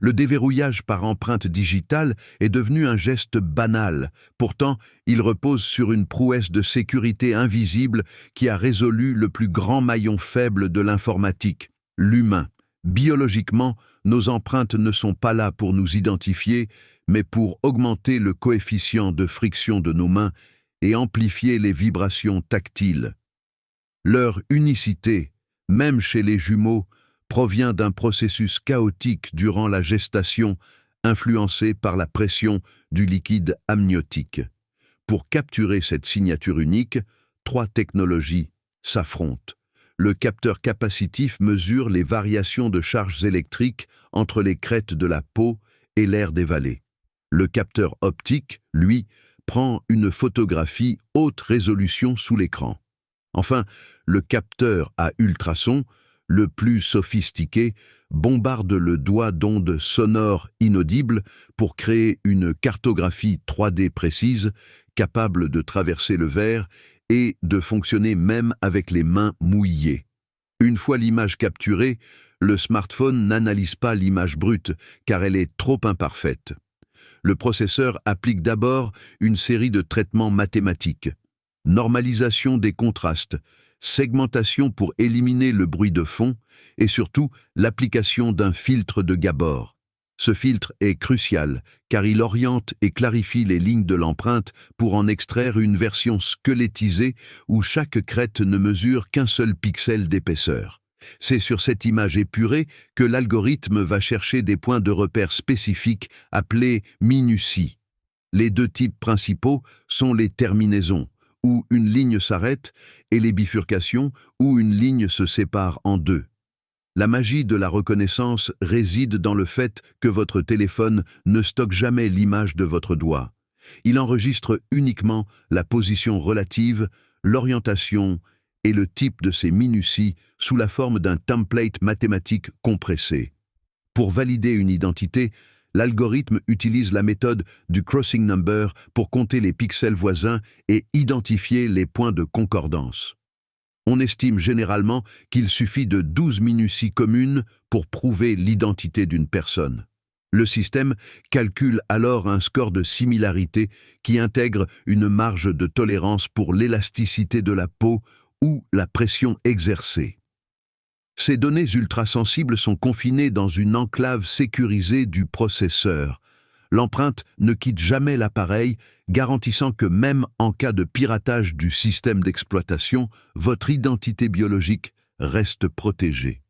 Le déverrouillage par empreinte digitale est devenu un geste banal. Pourtant, il repose sur une prouesse de sécurité invisible qui a résolu le plus grand maillon faible de l'informatique, l'humain. Biologiquement, nos empreintes ne sont pas là pour nous identifier, mais pour augmenter le coefficient de friction de nos mains et amplifier les vibrations tactiles. Leur unicité, même chez les jumeaux, provient d'un processus chaotique durant la gestation, influencé par la pression du liquide amniotique. Pour capturer cette signature unique, 3 technologies s'affrontent. Le capteur capacitif mesure les variations de charges électriques entre les crêtes de la peau et l'air des vallées. Le capteur optique, lui, prend une photographie haute résolution sous l'écran. Enfin, le capteur à ultrasons, le plus sophistiqué, bombarde le doigt d'ondes sonores inaudibles pour créer une cartographie 3D précise, capable de traverser le verre et de fonctionner même avec les mains mouillées. Une fois l'image capturée, le smartphone n'analyse pas l'image brute, car elle est trop imparfaite. Le processeur applique d'abord une série de traitements mathématiques. Normalisation des contrastes, segmentation pour éliminer le bruit de fond et surtout l'application d'un filtre de Gabor. Ce filtre est crucial car il oriente et clarifie les lignes de l'empreinte pour en extraire une version squelettisée où chaque crête ne mesure qu'un seul pixel d'épaisseur. C'est sur cette image épurée que l'algorithme va chercher des points de repère spécifiques appelés minuties. Les 2 types principaux sont les terminaisons, où une ligne s'arrête, et les bifurcations, où une ligne se sépare en 2. La magie de la reconnaissance réside dans le fait que votre téléphone ne stocke jamais l'image de votre doigt. Il enregistre uniquement la position relative, l'orientation et le type de ces minuties sous la forme d'un template mathématique compressé. Pour valider une identité, l'algorithme utilise la méthode du crossing number pour compter les pixels voisins et identifier les points de concordance. On estime généralement qu'il suffit de 12 minuties communes pour prouver l'identité d'une personne. Le système calcule alors un score de similarité qui intègre une marge de tolérance pour l'élasticité de la peau ou la pression exercée. Ces données ultrasensibles sont confinées dans une enclave sécurisée du processeur. L'empreinte ne quitte jamais l'appareil, garantissant que même en cas de piratage du système d'exploitation, votre identité biologique reste protégée.